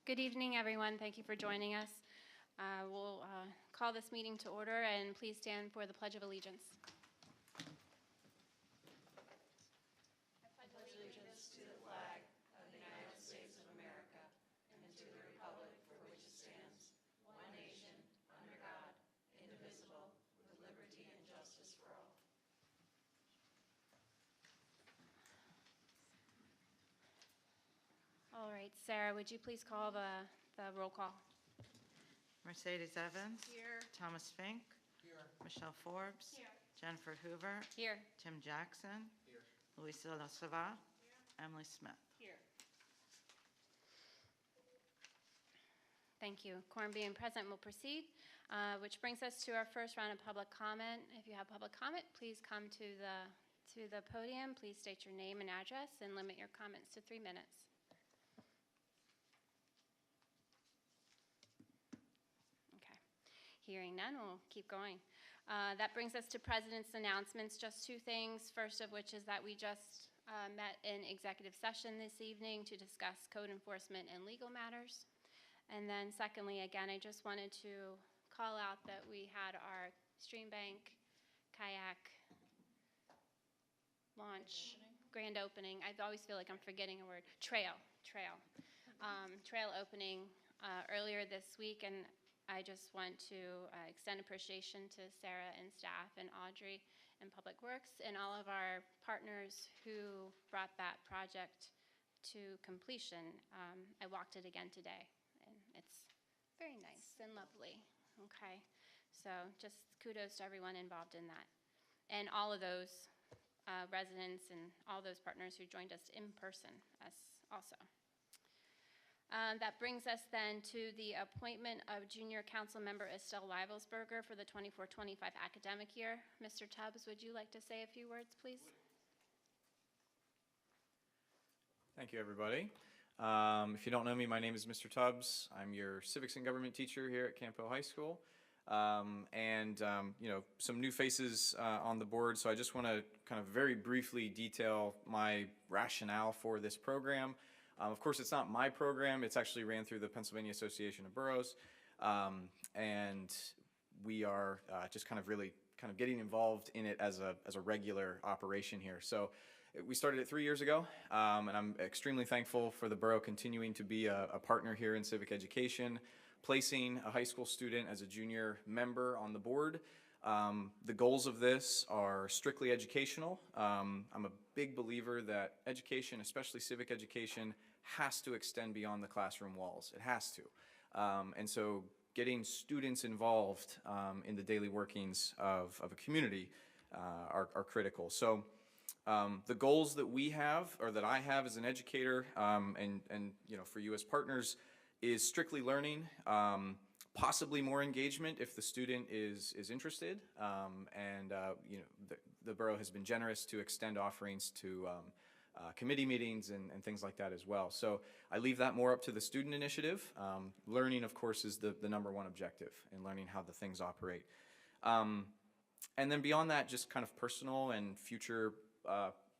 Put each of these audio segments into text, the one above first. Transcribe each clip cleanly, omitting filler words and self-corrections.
Good evening, everyone. Thank you for joining us. We'll call this meeting to order, and please stand for the Pledge of Allegiance. All right, Sarah, would you please call the roll call? Mercedes Evans. Here. Thomas Fink. Here. Michelle Forbes. Here. Jennifer Hoover. Here. Tim Jackson. Here. Luisa La Sava. Emily Smith. Here. Thank you. Quorum being present, we'll proceed, which brings us to our first round of public comment. If you have public comment, please come to the podium. Please state your name and address and limit your comments to 3 minutes. Okay. Hearing none, we'll keep going. That brings us to President's announcements. Just 2 things. First of which is that we just met in executive session this evening to discuss code enforcement and legal matters. And then secondly, again, I just wanted to call out that we had our stream bank kayak launch, grand opening. I always feel like I'm forgetting a word. Trail opening earlier this week, and I just want to extend appreciation to Sarah and staff and Audrey and Public Works and all of our partners who brought that project to completion. I walked it again today. It's very nice and lovely. Okay, so just kudos to everyone involved in that, and all of those residents and all those partners who joined us in person also. That brings us then to the appointment of Junior Council Member Estelle Weibelsberger for the 24-25 academic year. Mr. Tubbs, would you like to say a few words, please? Thank you, everybody. If you don't know me, my name is Mr. Tubbs. I'm your civics and government teacher here at Camp Hill High School. You know, some new faces on the board, so I just want to kind of very briefly detail my rationale for this program. Of course, it's not my program. It's actually ran through the Pennsylvania Association of Boroughs, and we are just kind of really kind of getting involved in it as a regular operation here. So we started it 3 years ago, and I'm extremely thankful for the borough continuing to be a partner here in civic education, placing a high school student as a junior member on the board. The goals of this are strictly educational. I'm a big believer that education, especially civic education, has to extend beyond the classroom walls. It has to. And so getting students involved in the daily workings of a community are critical. So the goals that we have, or that I have as an educator, and you know, for you as partners, is strictly learning, possibly more engagement if the student is interested, you know, the borough has been generous to extend offerings to committee meetings and things like that as well. So I leave that more up to the student initiative. Learning, of course, is the number one objective in learning how the things operate. And then beyond that, just kind of personal and future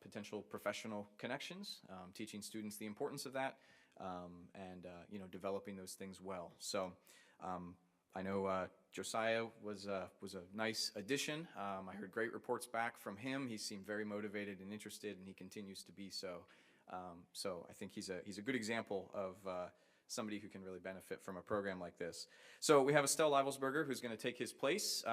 potential professional connections, teaching students the importance of that, you know, developing those things well. So I know Josiah was a nice addition. I heard great reports back from him. He seemed very motivated and interested, and he continues to be so. So I think he's a good example of somebody who can really benefit from a program like this. So we have Estelle Weibelsberger, who's going to take his place.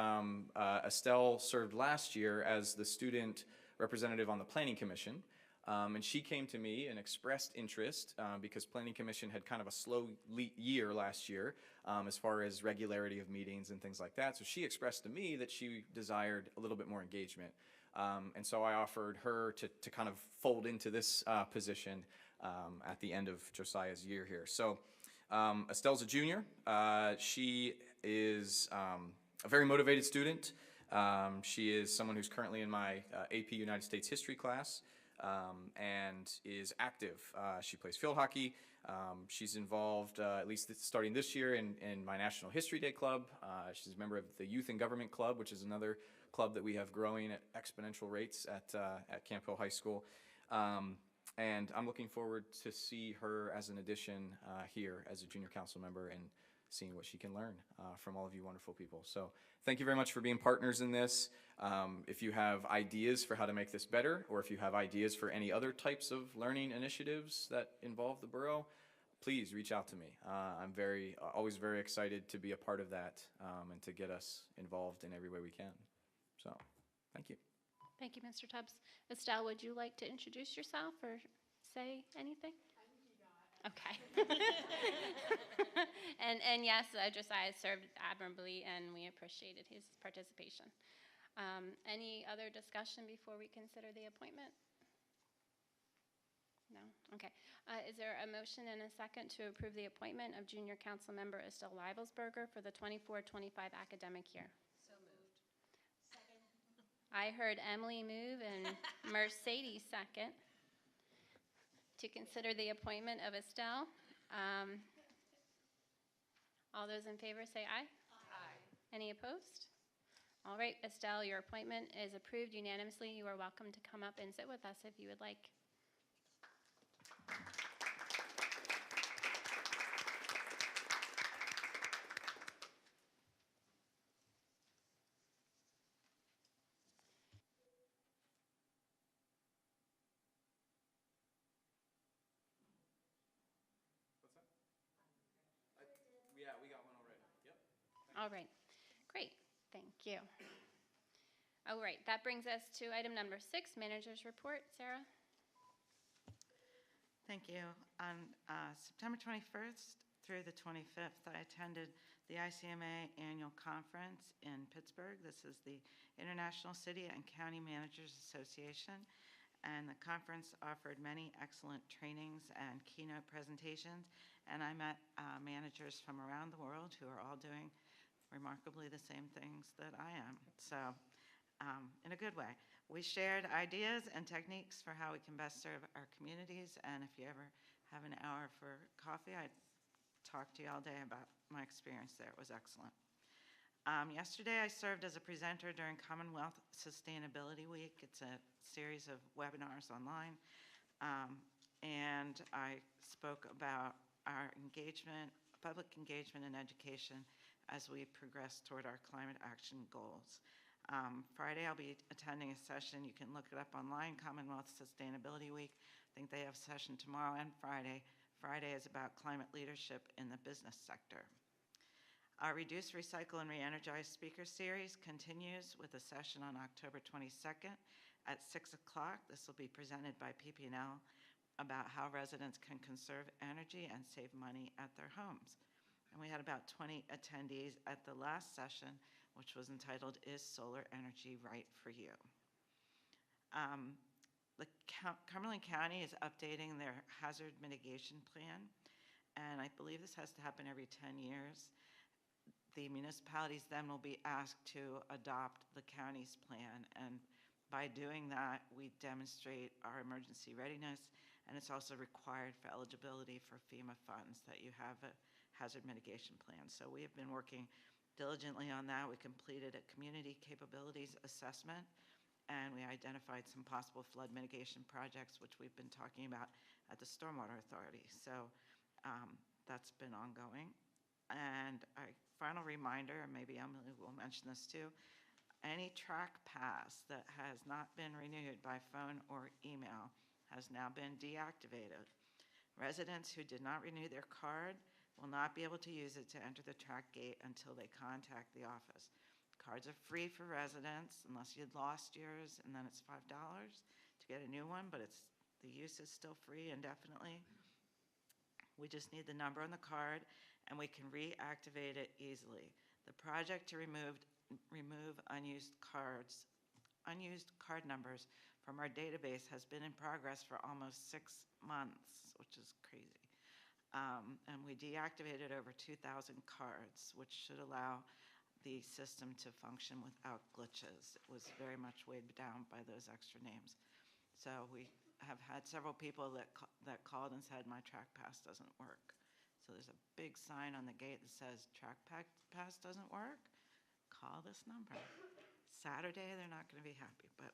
Estelle served last year as the student representative on the Planning Commission, and she came to me and expressed interest because Planning Commission had kind of a slow year last year as far as regularity of meetings and things like that. So she expressed to me that she desired a little bit more engagement. And so I offered her to kind of fold into this position at the end of Josiah's year here. So Estelle's a junior. She is a very motivated student. She is someone who's currently in my AP United States History class and is active. She plays field hockey. She's involved, at least starting this year, in my National History Day Club. She's a member of the Youth and Government Club, which is another club that we have growing at exponential rates at Camp Hill High School. And I'm looking forward to see her as an addition here as a junior council member and seeing what she can learn from all of you wonderful people. So thank you very much for being partners in this. If you have ideas for how to make this better, or if you have ideas for any other types of learning initiatives that involve the borough, please reach out to me. I'm always very excited to be a part of that and to get us involved in every way we can. So thank you. Thank you, Mr. Tubbs. Estelle, would you like to introduce yourself or say anything? Okay. And yes, Josiah served admirably, and we appreciated his participation. Any other discussion before we consider the appointment? No? Okay. Is there a motion and a second to approve the appointment of junior council member Estelle Livelsberger for the 24-25 academic year? I heard Emily move and Mercedes second to consider the appointment of Estelle. All those in favor say aye. Aye. Any opposed? All right, Estelle, your appointment is approved unanimously. You are welcome to come up and sit with us if you would like. Yeah, we got one already. Yep. All right, great, thank you. All right, that brings us to item number 6, manager's report. Sarah? Thank you. On September 21st through the 25th, I attended the ICMA annual conference in Pittsburgh. This is the International City and County Managers Association, and the conference offered many excellent trainings and keynote presentations, and I met managers from around the world who are all doing remarkably the same things that I am. So, in a good way. We shared ideas and techniques for how we can best serve our communities, and if you ever have an hour for coffee, I'd talk to you all day about my experience there. It was excellent. Yesterday, I served as a presenter during Commonwealth Sustainability Week. It's a series of webinars online, and I spoke about our engagement, public engagement and education as we progress toward our climate action goals. Friday, I'll be attending a session. You can look it up online, Commonwealth Sustainability Week. I think they have a session tomorrow and Friday. Friday is about climate leadership in the business sector. Our Reduce, Recycle, and Re-Energize speaker series continues with a session on October 22nd at 6 o'clock. This will be presented by PP&L about how residents can conserve energy and save money at their homes. And we had about 20 attendees at the last session, which was entitled, Is Solar Energy Right for You? Cumberland County is updating their hazard mitigation plan, and I believe this has to happen every 10 years. The municipalities then will be asked to adopt the county's plan, and by doing that, we demonstrate our emergency readiness, and it's also required for eligibility for FEMA funds that you have a hazard mitigation plan. So we have been working diligently on that. We completed a community capabilities assessment, and we identified some possible flood mitigation projects, which we've been talking about at the Stormwater Authority. So that's been ongoing. And a final reminder, and maybe Emily will mention this too, any track pass that has not been renewed by phone or email has now been deactivated. Residents who did not renew their card will not be able to use it to enter the track gate until they contact the office. Cards are free for residents unless you'd lost yours, and then it's $5 to get a new one, but the use is still free indefinitely. We just need the number on the card, and we can reactivate it easily. The project to remove unused card numbers from our database has been in progress for almost 6 months, which is crazy. And we deactivated over 2,000 cards, which should allow the system to function without glitches. It was very much weighed down by those extra names. So we have had several people that called and said, my track pass doesn't work. So there's a big sign on the gate that says, track pass doesn't work? Call this number. Saturday, they're not going to be happy, but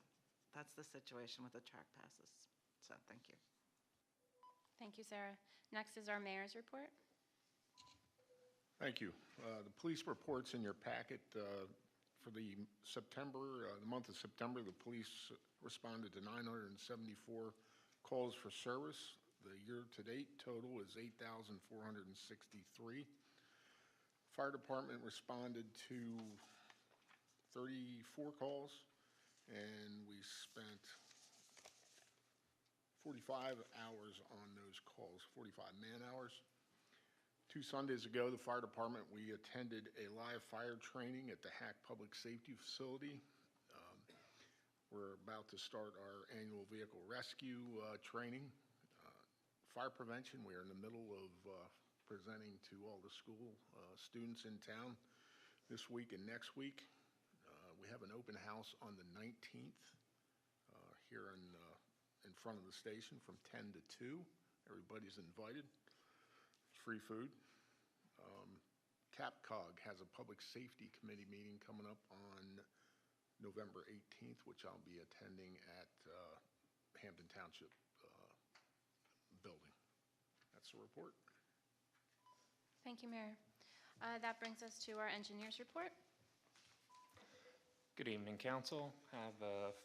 that's the situation with the track passes. So thank you. Thank you, Sarah. Next is our mayor's report. Thank you. The police reports in your packet for the month of September, the police responded to 974 calls for service. The year-to-date total is 8,463. Fire department responded to 34 calls, and we spent 45 hours on those calls, 45 man-hours. 2 Sundays ago, the fire department, we attended a live fire training at the Hack Public Safety Facility. We're about to start our annual vehicle rescue training. Fire prevention, we are in the middle of presenting to all the school students in town this week and next week. We have an open house on the 19th here in front of the station from 10 to 2. Everybody's invited. It's free food. CAPCOG has a public safety committee meeting coming up on November 18th, which I'll be attending at Hampton Township building. That's the report. Thank you, Mayor. That brings us to our engineer's report. Good evening, Council. I have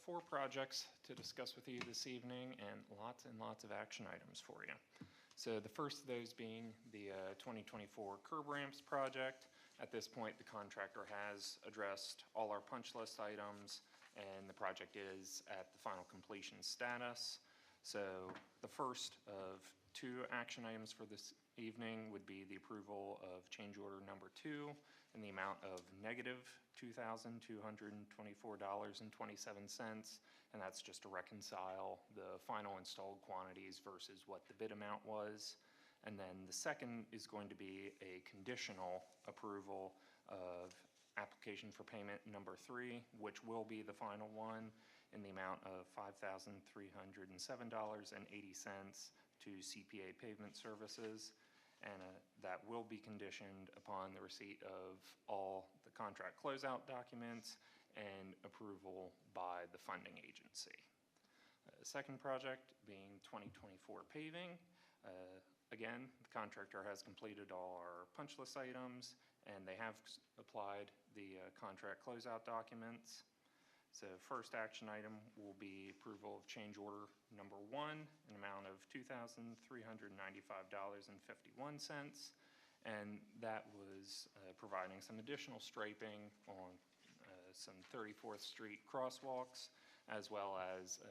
4 projects to discuss with you this evening and lots of action items for you. So the first of those being the 2024 curb ramps project. At this point, the contractor has addressed all our punch list items, and the project is at the final completion status. So the first of 2 action items for this evening would be the approval of change order number 2 in the amount of negative $2,224.27, and that's just to reconcile the final installed quantities versus what the bid amount was. And then the second is going to be a conditional approval of application for payment number 3, which will be the final one, in the amount of $5,307.80 to CPA Pavement Services. And that will be conditioned upon the receipt of all the contract closeout documents and approval by the funding agency. Second project being 2024 paving. Again, the contractor has completed all our punch list items, and they have applied the contract closeout documents. So first action item will be approval of change order number 1, an amount of $2,395.51. And that was providing some additional striping on some 34th Street crosswalks, as well as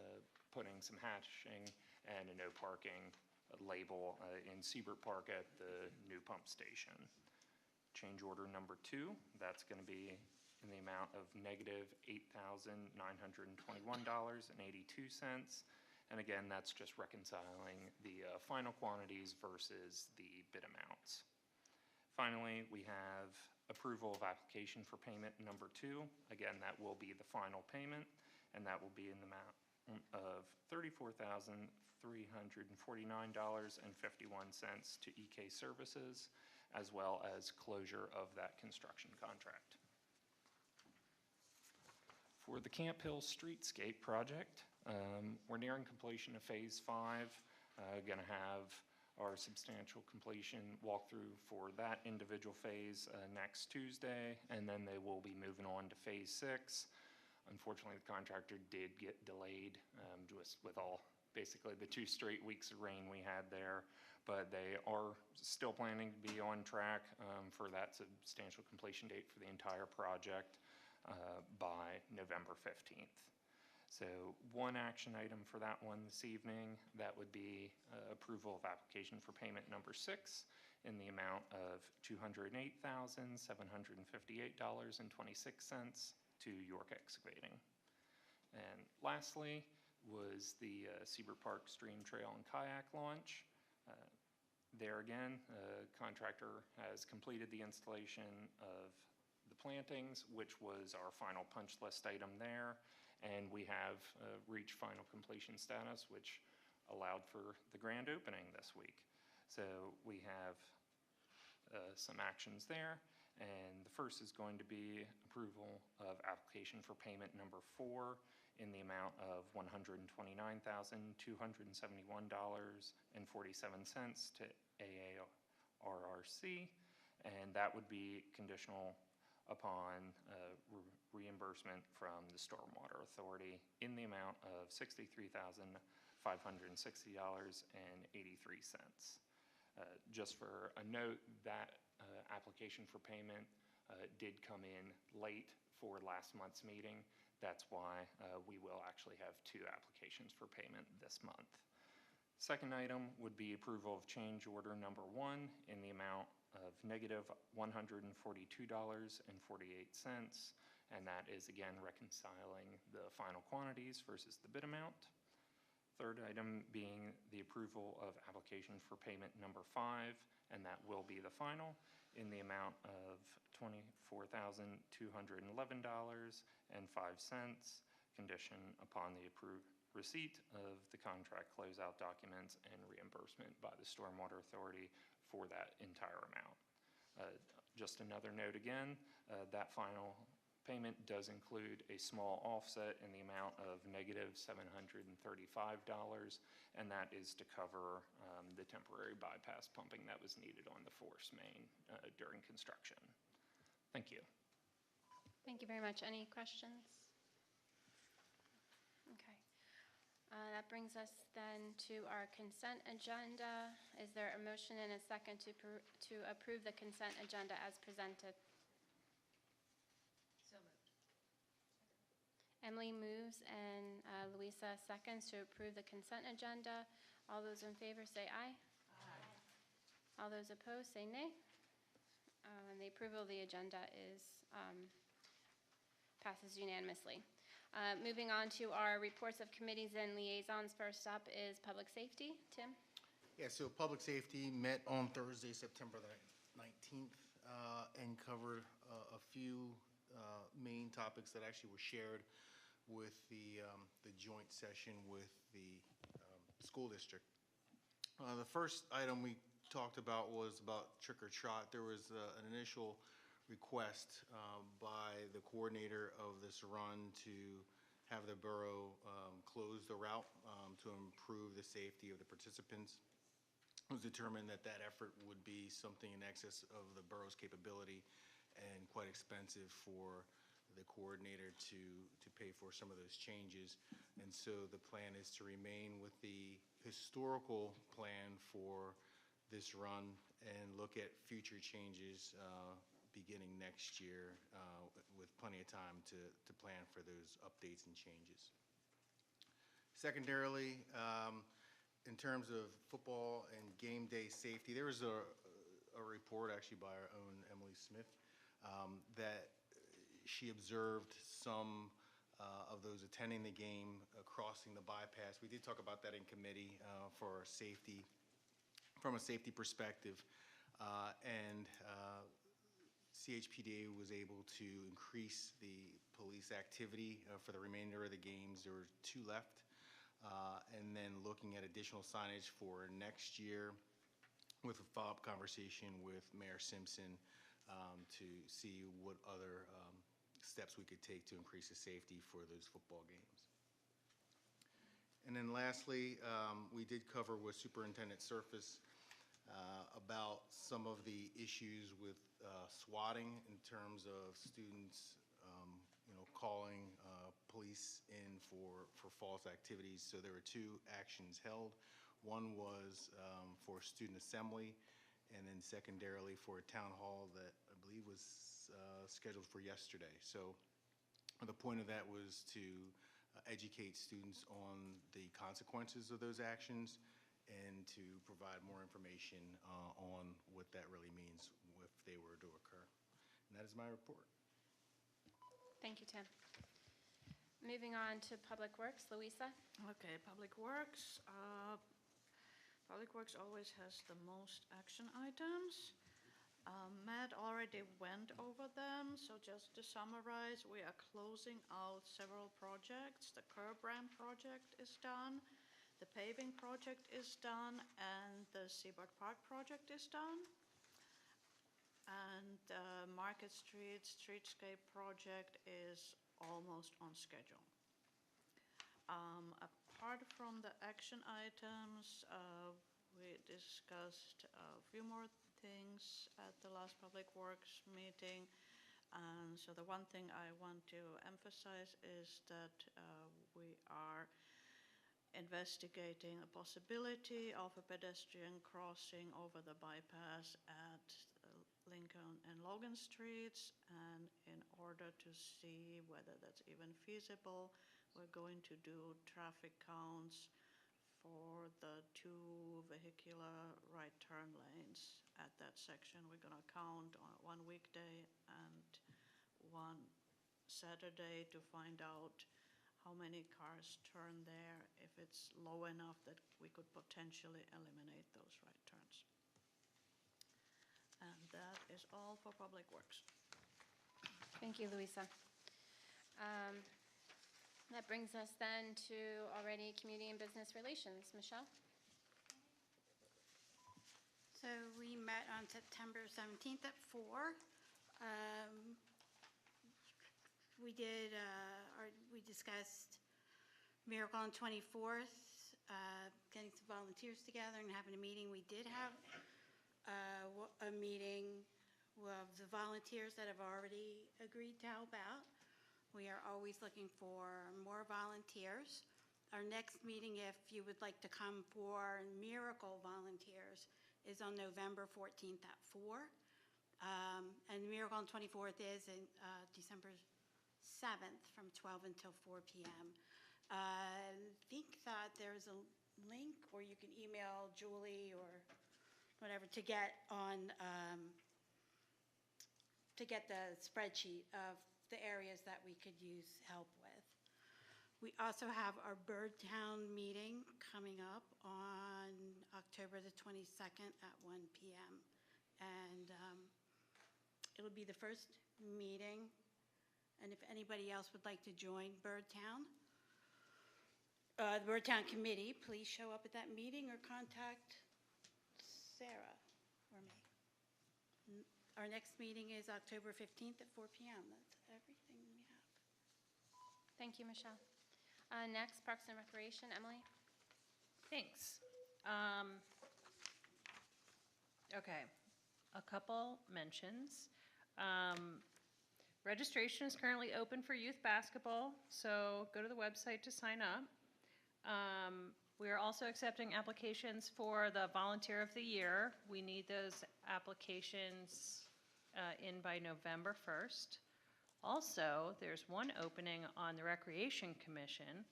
putting some hatching and a no parking label in Siebert Park at the new pump station. Change order number 2, that's going to be in the amount of negative $8,921.82. And again, that's just reconciling the final quantities versus the bid amounts. Finally, we have approval of application for payment number 2. Again, that will be the final payment, and that will be in the amount of $34,349.51 to EK Services, as well as closure of that construction contract. For the Camp Hill Streetscape project, we're nearing completion of Phase 5. Going to have our substantial completion walkthrough for that individual phase next Tuesday, and then they will be moving on to Phase 6. Unfortunately, the contractor did get delayed just with basically the 2 straight weeks of rain we had there, but they are still planning to be on track for that substantial completion date for the entire project by November 15th. So one action item for that one this evening, that would be approval of application for payment number 6 in the amount of $208,758.26 to York Excavating. And lastly was the Siebert Park Stream Trail and Kayak launch. There again, contractor has completed the installation of the plantings, which was our final punch list item there, and we have reached final completion status, which allowed for the grand opening this week. So we have some actions there, and the first is going to be approval of application for payment number 4 in the amount of $129,271.47 to AARRC, and that would be conditional upon reimbursement from the Stormwater Authority in the amount of $63,560.83. Just for a note, that application for payment did come in late for last month's meeting. That's why we will actually have 2 applications for payment this month. Second item would be approval of change order number 1 in the amount of negative $142.48, and that is again reconciling the final quantities versus the bid amount. Third item being the approval of application for payment number 5, and that will be the final, in the amount of $24,211.05, condition upon the receipt of the contract closeout documents and reimbursement by the Stormwater Authority for that entire amount. Just another note again, that final payment does include a small offset in the amount of negative $735, and that is to cover the temporary bypass pumping that was needed on the force main during construction. Thank you. Thank you very much. Any questions? Okay. That brings us then to our consent agenda. Is there a motion and a second to approve the consent agenda as presented? So moved. Emily moves and Louisa seconds to approve the consent agenda. All those in favor say aye. Aye. All those opposed say nay. And the approval of the agenda passes unanimously. Moving on to our reports of committees and liaisons. First up is public safety. Tim? Yeah, so Public Safety met on Thursday, September the 19th, and covered a few main topics that actually were shared with the joint session with the school district. The first item we talked about was about trick or trot. There was an initial request by the coordinator of this run to have the borough close the route to improve the safety of the participants. It was determined that that effort would be something in excess of the borough's capability and quite expensive for the coordinator to pay for some of those changes. And so the plan is to remain with the historical plan for this run and look at future changes beginning next year with plenty of time to plan for those updates and changes. Secondarily, in terms of football and game day safety, there was a report actually by our own Emily Smith that she observed some of those attending the game crossing the bypass. We did talk about that in committee for safety, from a safety perspective, and CHPD was able to increase the police activity for the remainder of the games. There were 2 left. And then looking at additional signage for next year with a follow-up conversation with Mayor Simpson to see what other steps we could take to increase the safety for those football games. And then lastly, we did cover with Superintendent Surface about some of the issues with swatting in terms of students calling police in for false activities. So there were 2 actions held. One was for student assembly, and then secondarily for a town hall that I believe was scheduled for yesterday. So the point of that was to educate students on the consequences of those actions and to provide more information on what that really means if they were to occur. And that is my report. Thank you, Tim. Moving on to Public Works. Louisa? Okay, Public Works. Public Works always has the most action items. Matt already went over them, so just to summarize, we are closing out several projects. The curb ramp project is done, the paving project is done, and the Seabird Park project is done. And the Market Street streetscape project is almost on schedule. Apart from the action items, we discussed a few more things at the last Public Works meeting. And so the one thing I want to emphasize is that we are investigating a possibility of a pedestrian crossing over the bypass at Lincoln and Logan Streets. And in order to see whether that's even feasible, we're going to do traffic counts for the 2 vehicular right turn lanes at that section. We're going to count on one weekday and one Saturday to find out how many cars turn there, if it's low enough that we could potentially eliminate those right turns. And that is all for Public Works. Thank you, Louisa. That brings us then to already Community and Business Relations. Michelle? So we met on September 17th at 4. We discussed Miracle on 24th, getting some volunteers together and having a meeting. We did have a meeting of the volunteers that have already agreed to help out. We are always looking for more volunteers. Our next meeting, if you would like to come for Miracle volunteers, is on November 14th at 4. And Miracle on 24th is in December 7th from 12 until 4 p.m. I think that there's a link, or you can email Julie or whatever to get on to get the spreadsheet of the areas that we could use help with. We also have our Birdtown meeting coming up on October the 22nd at 1 p.m. And it'll be the first meeting. And if anybody else would like to join Birdtown, the Birdtown Committee, please show up at that meeting or contact Sarah or me. Our next meeting is October 15th at 4 p.m. That's everything we have. Thank you, Michelle. Next, Parks and Recreation. Emily? Thanks. Okay, a couple mentions. Registration is currently open for youth basketball, so go to the website to sign up. We are also accepting applications for the Volunteer of the Year. We need those applications in by November 1st. Also, there's one opening on the Recreation Commission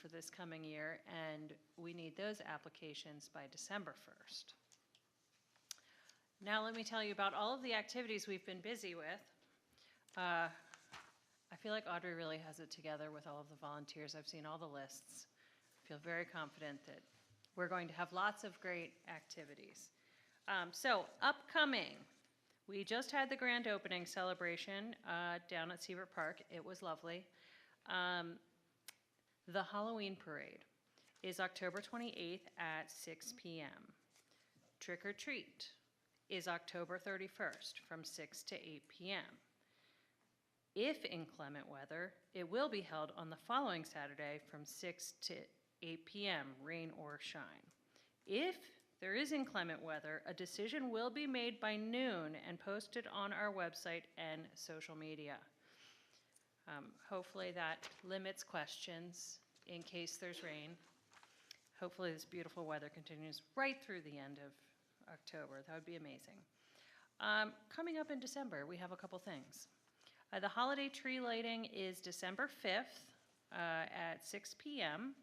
for this coming year, and we need those applications by December 1st. Now let me tell you about all of the activities we've been busy with. I feel like Audrey really has it together with all of the volunteers. I've seen all the lists. I feel very confident that we're going to have lots of great activities. So upcoming, we just had the grand opening celebration down at Seabrook Park. It was lovely. The Halloween parade is October 28th at 6 p.m. Trick or Treat is October 31st from 6 to 8 p.m. If inclement weather, it will be held on the following Saturday from 6 to 8 p.m., rain or shine. If there is inclement weather, a decision will be made by noon and posted on our website and social media. Hopefully that limits questions in case there's rain. Hopefully this beautiful weather continues right through the end of October. That would be amazing. Coming up in December, we have a couple things. The holiday tree lighting is December 5th at 6 p.m.,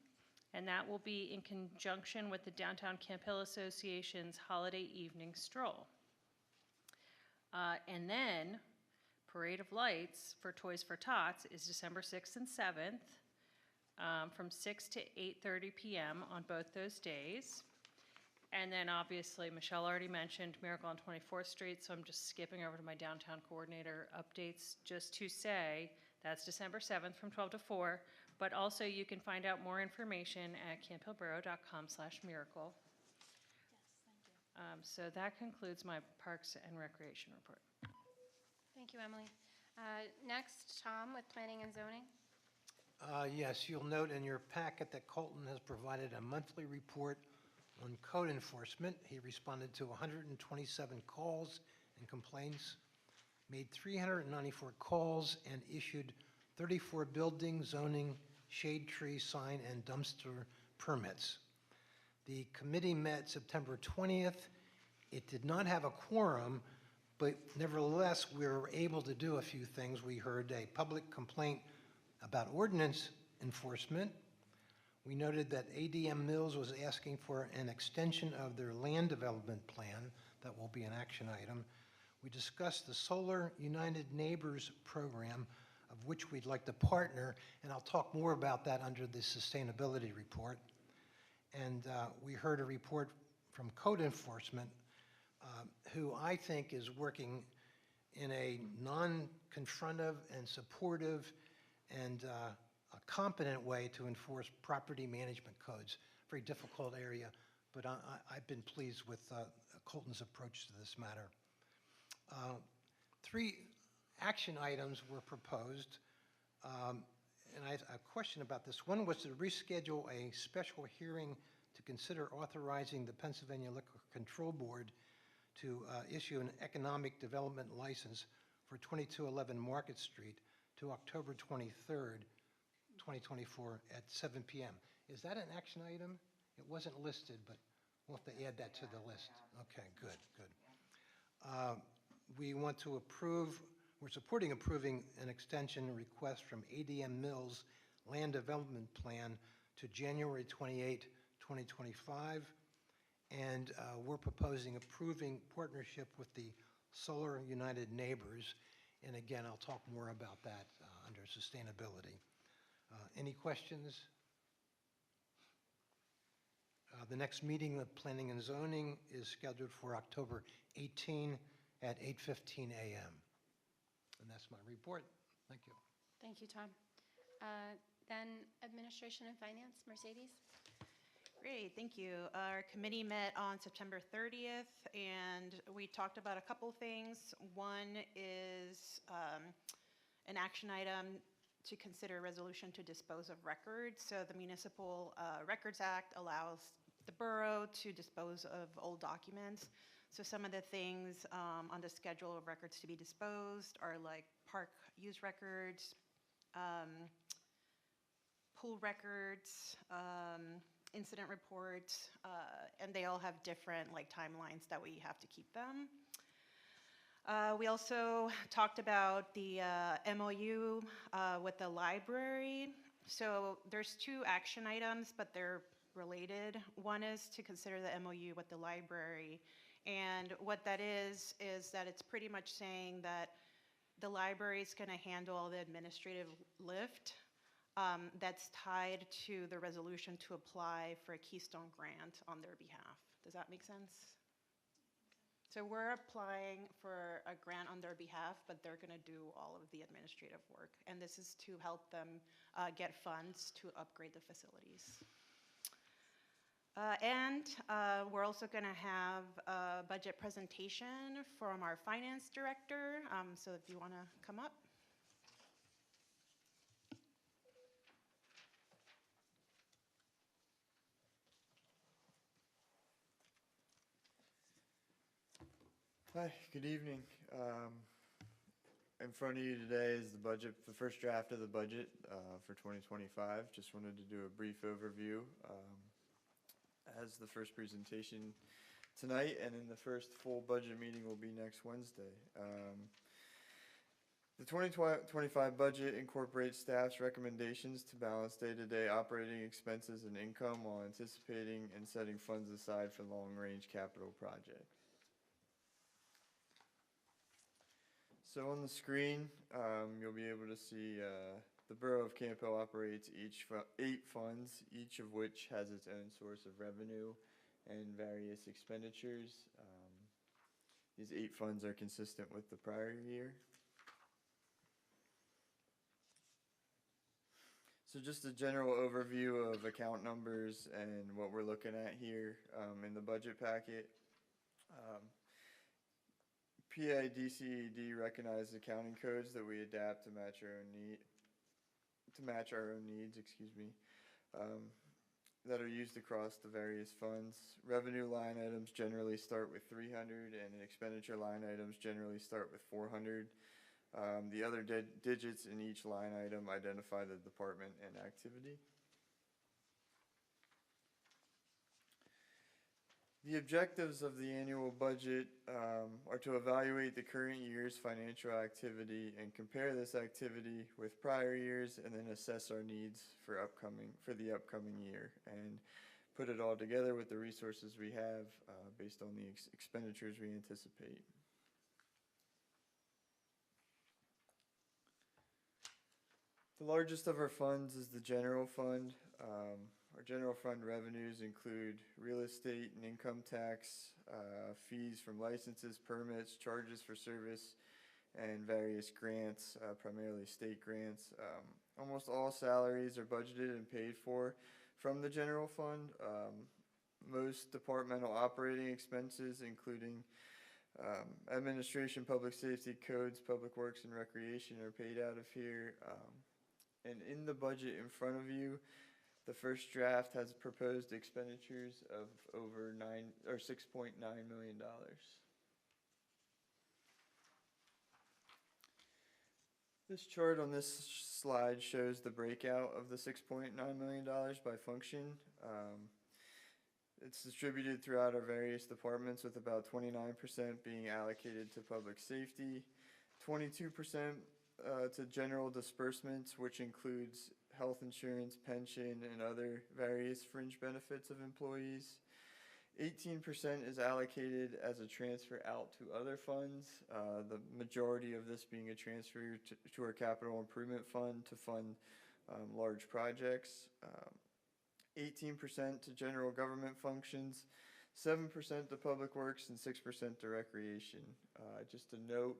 and that will be in conjunction with the Downtown Camp Hill Association's Holiday Evening Stroll. And then Parade of Lights for Toys for Tots is December 6th and 7th from 6 to 8:30 p.m. on both those days. And then obviously, Michelle already mentioned Miracle on 24th Street, so I'm just skipping over to my downtown coordinator updates just to say that's December 7th from 12 to 4, but also you can find out more information at camphillborough.com/miracle. Yes, thank you. So that concludes my Parks and Recreation report. Thank you, Emily. Next, Tom with Planning and Zoning. Yes, you'll note in your packet that Colton has provided a monthly report on code enforcement. He responded to 127 calls and complaints, made 394 calls, and issued 34 building, zoning, shade tree, sign, and dumpster permits. The committee met September 20th. It did not have a quorum, but nevertheless, we were able to do a few things. We heard a public complaint about ordinance enforcement. We noted that ADM Mills was asking for an extension of their land development plan. That will be an action item. We discussed the Solar United Neighbors program, of which we'd like to partner, and I'll talk more about that under the sustainability report. And we heard a report from code enforcement, who I think is working in a non-confrontive and supportive and a competent way to enforce property management codes. Very difficult area, but I've been pleased with Colton's approach to this matter. 3 action items were proposed, and I have a question about this. One was to reschedule a special hearing to consider authorizing the Pennsylvania Liquor Control Board to issue an economic development license for 2211 Market Street to October 23rd, 2024 at 7 p.m. Is that an action item? It wasn't listed, but we'll have to add that to the list. Okay, good, good. We want to approve, we're supporting approving an extension request from ADM Mills Land Development Plan to January 28, 2025. And we're proposing approving partnership with the Solar United Neighbors. And again, I'll talk more about that under sustainability. Any questions? The next meeting of Planning and Zoning is scheduled for October 18 at 8:15 a.m. And that's my report. Thank you. Thank you, Tom. Then Administration and Finance, Mercedes. Great, thank you. Our committee met on September 30th, and we talked about a couple things. One is an action item to consider a resolution to dispose of records. So the Municipal Records Act allows the borough to dispose of old documents. So some of the things on the schedule of records to be disposed are like park use records, pool records, incident reports, and they all have different timelines that we have to keep them. We also talked about the MOU with the library. So there's 2 action items, but they're related. One is to consider the MOU with the library, and what that is that it's pretty much saying that the library is going to handle all the administrative lift that's tied to the resolution to apply for a Keystone grant on their behalf. Does that make sense? So we're applying for a grant on their behalf, but they're going to do all of the administrative work. And this is to help them get funds to upgrade the facilities. And we're also going to have a budget presentation from our finance director. So if you want to come up. Hi, good evening. In front of you today is the budget, the first draft of the budget for 2025. Just wanted to do a brief overview as the first presentation tonight, and then the first full budget meeting will be next Wednesday. The 2025 budget incorporates staff's recommendations to balance day-to-day operating expenses and income while anticipating and setting funds aside for long-range capital projects. So on the screen, you'll be able to see the Borough of Camp Hill operates 8 funds, each of which has its own source of revenue and various expenditures. These 8 funds are consistent with the prior year. So just a general overview of account numbers and what we're looking at here in the budget packet. PIDCED recognized accounting codes that we adapt to match our own to match our own needs, excuse me, that are used across the various funds. Revenue line items generally start with 300, and expenditure line items generally start with 400. The other digits in each line item identify the department and activity. The objectives of the annual budget are to evaluate the current year's financial activity and compare this activity with prior years, and then assess our needs for the upcoming year, and put it all together with the resources we have based on the expenditures we anticipate. The largest of our funds is the general fund. Our general fund revenues include real estate and income tax, fees from licenses, permits, charges for service, and various grants, primarily state grants. Almost all salaries are budgeted and paid for from the general fund. Most departmental operating expenses, including administration, public safety, codes, public works, and recreation, are paid out of here. And in the budget in front of you, the first draft has proposed expenditures of over $6.9 million. This chart on this slide shows the breakout of the $6.9 million by function. It's distributed throughout our various departments, with about 29% being allocated to public safety, 22% to general disbursements, which includes health insurance, pension, and other various fringe benefits of employees. 18% is allocated as a transfer out to other funds, the majority of this being a transfer to our capital improvement fund to fund large projects. 18% to general government functions, 7% to public works, and 6% to recreation. Just to note,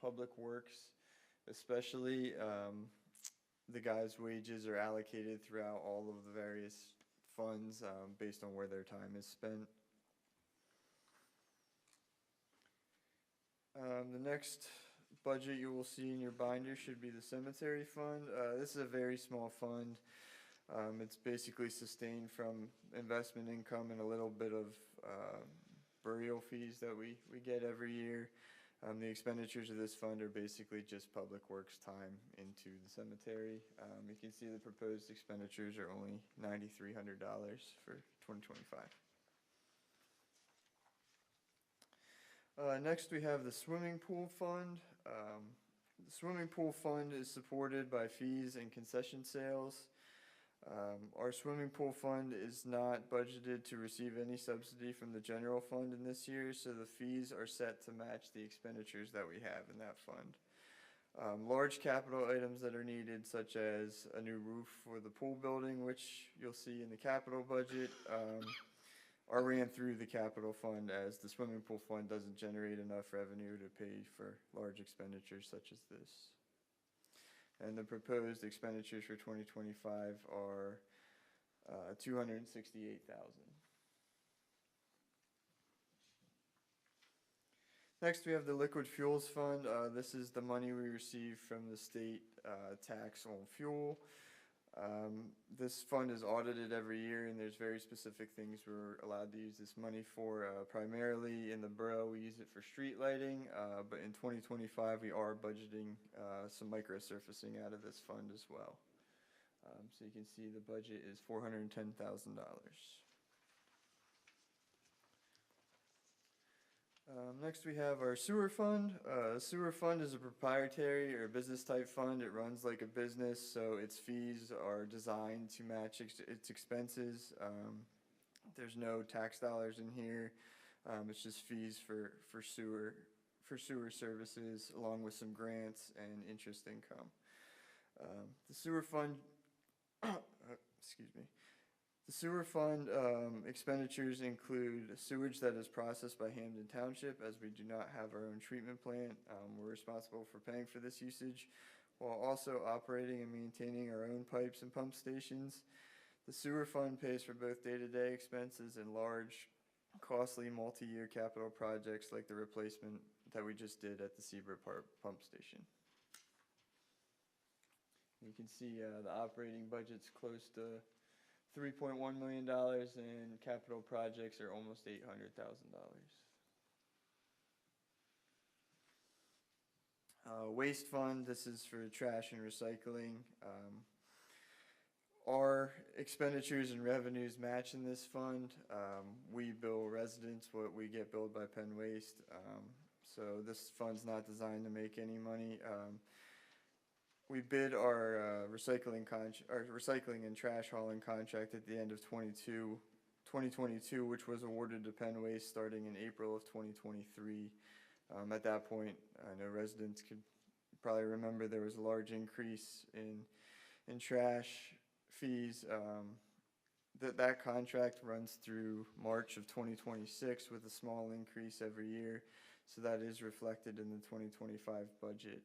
public works, especially the guys' wages, are allocated throughout all of the various funds based on where their time is spent. The next budget you will see in your binder should be the cemetery fund. This is a very small fund. It's basically sustained from investment income and a little bit of burial fees that we get every year. The expenditures of this fund are basically just public works time into the cemetery. You can see the proposed expenditures are only $9,300 for 2025. Next, we have the swimming pool fund. The swimming pool fund is supported by fees and concession sales. Our swimming pool fund is not budgeted to receive any subsidy from the general fund in this year, so the fees are set to match the expenditures that we have in that fund. Large capital items that are needed, such as a new roof for the pool building, which you'll see in the capital budget, are ran through the capital fund, as the swimming pool fund doesn't generate enough revenue to pay for large expenditures such as this. And the proposed expenditures for 2025 are $268,000. Next, we have the liquid fuels fund. This is the money we receive from the state tax on fuel. This fund is audited every year, and there's very specific things we're allowed to use this money for. Primarily in the borough, we use it for street lighting, but in 2025, we are budgeting some microsurfacing out of this fund as well. So you can see the budget is $410,000. Next, we have our sewer fund. Sewer fund is a proprietary or business type fund. It runs like a business, so its fees are designed to match its expenses. There's no tax dollars in here. It's just fees for sewer services, along with some grants and interest income. The sewer fund, excuse me. The sewer fund expenditures include sewage that is processed by Hamden Township, as we do not have our own treatment plant. We're responsible for paying for this usage, while also operating and maintaining our own pipes and pump stations. The sewer fund pays for both day-to-day expenses and large, costly multi-year capital projects like the replacement that we just did at the Seabrook Pump Station. You can see the operating budget's close to $3.1 million, and capital projects are almost $800,000. Waste fund, this is for trash and recycling. Our expenditures and revenues match in this fund. We bill residents what we get billed by Penn Waste. So this fund's not designed to make any money. We bid our recycling and trash hauling contract at the end of 2022, which was awarded to Penn Waste starting in April of 2023. At that point, I know residents could probably remember there was a large increase in trash fees. That contract runs through March of 2026 with a small increase every year. So that is reflected in the 2025 budget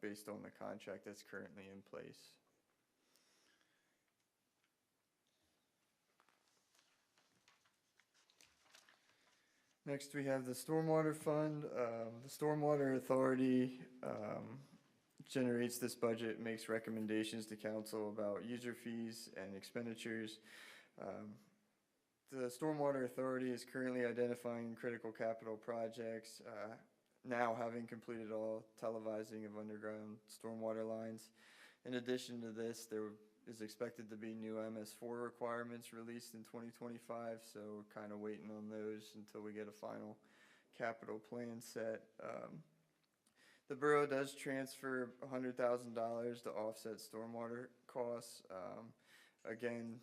based on the contract that's currently in place. Next, we have the Stormwater Fund. The Stormwater Authority generates this budget, makes recommendations to council about user fees and expenditures. The Stormwater Authority is currently identifying critical capital projects, now having completed all televising of underground stormwater lines. In addition to this, there is expected to be new MS4 requirements released in 2025, so we're kind of waiting on those until we get a final capital plan set. The borough does transfer $100,000 to offset stormwater costs. Again,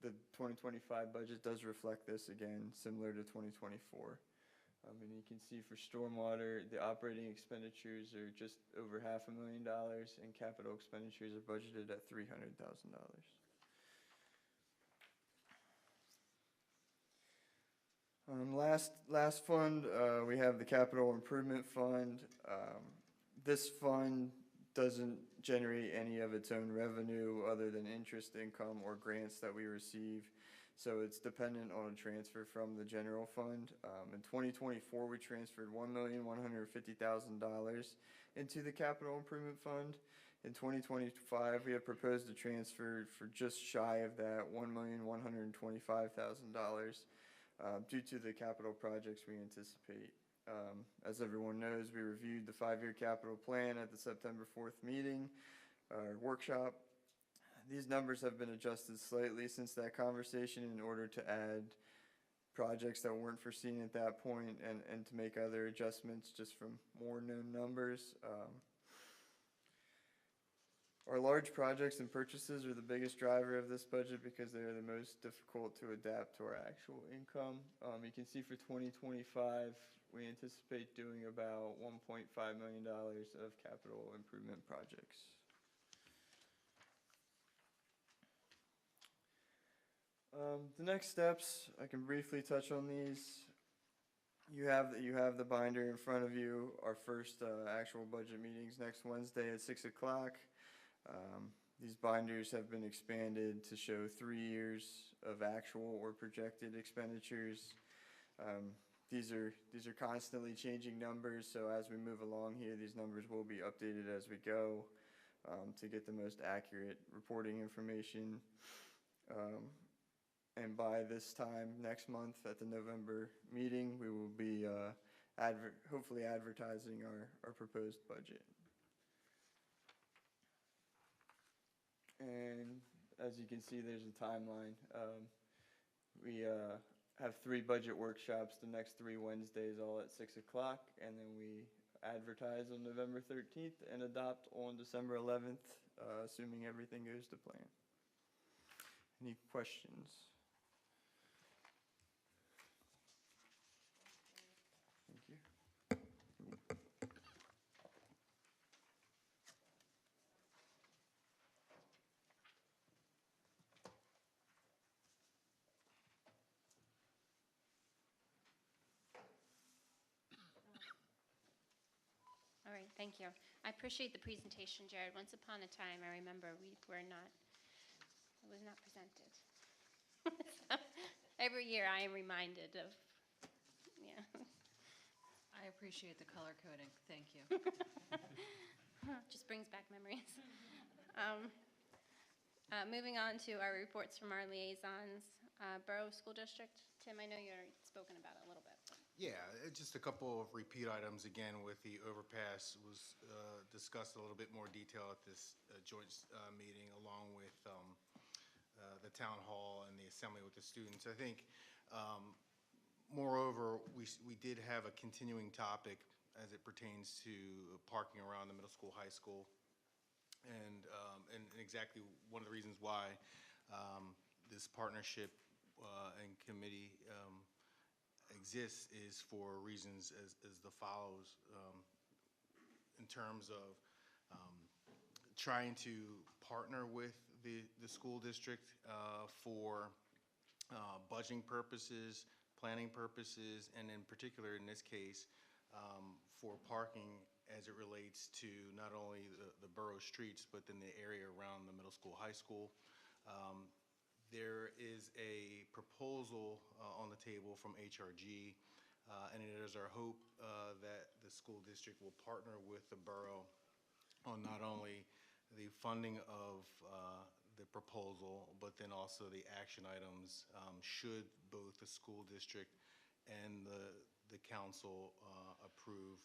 the 2025 budget does reflect this again, similar to 2024. And you can see for stormwater, the operating expenditures are just over $500,000, and capital expenditures are budgeted at $300,000. Last fund, we have the Capital Improvement Fund. This fund doesn't generate any of its own revenue other than interest income or grants that we receive. So it's dependent on a transfer from the general fund. In 2024, we transferred $1,150,000 into the Capital Improvement Fund. In 2025, we have proposed a transfer for just shy of that, $1,125,000, due to the capital projects we anticipate. As everyone knows, we reviewed the 5-year capital plan at the September 4th meeting, workshop. These numbers have been adjusted slightly since that conversation in order to add projects that weren't foreseen at that point and to make other adjustments just from more known numbers. Our large projects and purchases are the biggest driver of this budget because they are the most difficult to adapt to our actual income. You can see for 2025, we anticipate doing about $1.5 million of capital improvement projects. The next steps, I can briefly touch on these. You have the binder in front of you. Our first actual budget meeting's next Wednesday at 6 o'clock. These binders have been expanded to show 3 years of actual or projected expenditures. These are constantly changing numbers, so as we move along here, these numbers will be updated as we go to get the most accurate reporting information. And by this time next month at the November meeting, we will be hopefully advertising our proposed budget. And as you can see, there's a timeline. We have 3 budget workshops the next 3 Wednesdays, all at 6 o'clock, and then we advertise on November 13th and adopt on December 11th, assuming everything goes to plan. Any questions? Thank you. All right, thank you. I appreciate the presentation, Jared. Once upon a time, I remember it was not presented. So, every year I am reminded of, yeah. I appreciate the color coding. Thank you. Just brings back memories. Moving on to our reports from our liaisons. Borough School District, Tim, I know you've already spoken about it a little bit. Yeah, just a couple of repeat items again with the overpass was discussed a little bit more detail at this joint meeting along with the town hall and the assembly with the students. I think moreover, we did have a continuing topic as it pertains to parking around the middle school, high school. And exactly one of the reasons why this partnership and committee exists is for reasons as the follows, in terms of trying to partner with the school district for budgeting purposes, planning purposes, and in particular in this case for parking as it relates to not only the borough streets, but then the area around the middle school, high school. There is a proposal on the table from HRG, and it is our hope that the school district will partner with the borough on not only the funding of the proposal, but then also the action items should both the school district and the council approve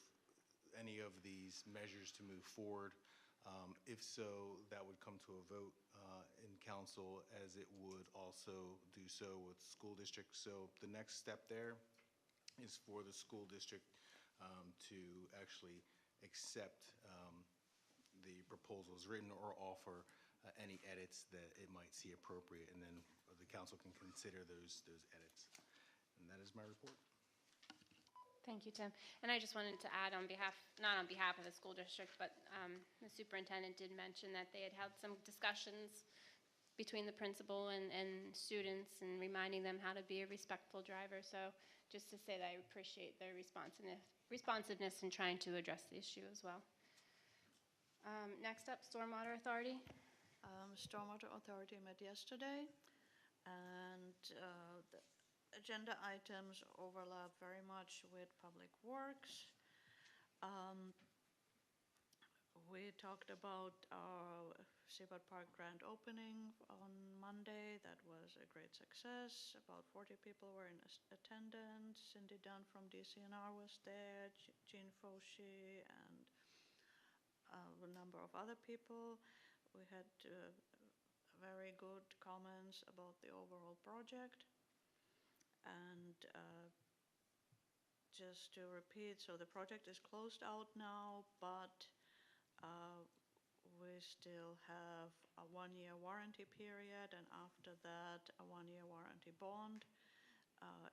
any of these measures to move forward. If so, that would come to a vote in council, as it would also do so with school district. So the next step there is for the school district to actually accept the proposals written or offer any edits that it might see appropriate, and then the council can consider those edits. And that is my report. Thank you, Tim. And I just wanted to add on behalf, not on behalf of the school district, but the superintendent did mention that they had some discussions between the principal and students and reminding them how to be a respectful driver. So just to say that I appreciate their responsiveness in trying to address the issue as well. Next up, Stormwater Authority. Stormwater Authority met yesterday, and the agenda items overlap very much with Public Works. We talked about our Seabird Park grand opening on Monday. That was a great success. About 40 people were in attendance. Cindy Dunn from DCNR was there, Jean Fauci, and a number of other people. We had very good comments about the overall project. And just to repeat, so the project is closed out now, but we still have a 1-year warranty period, and after that, a 1-year warranty bond.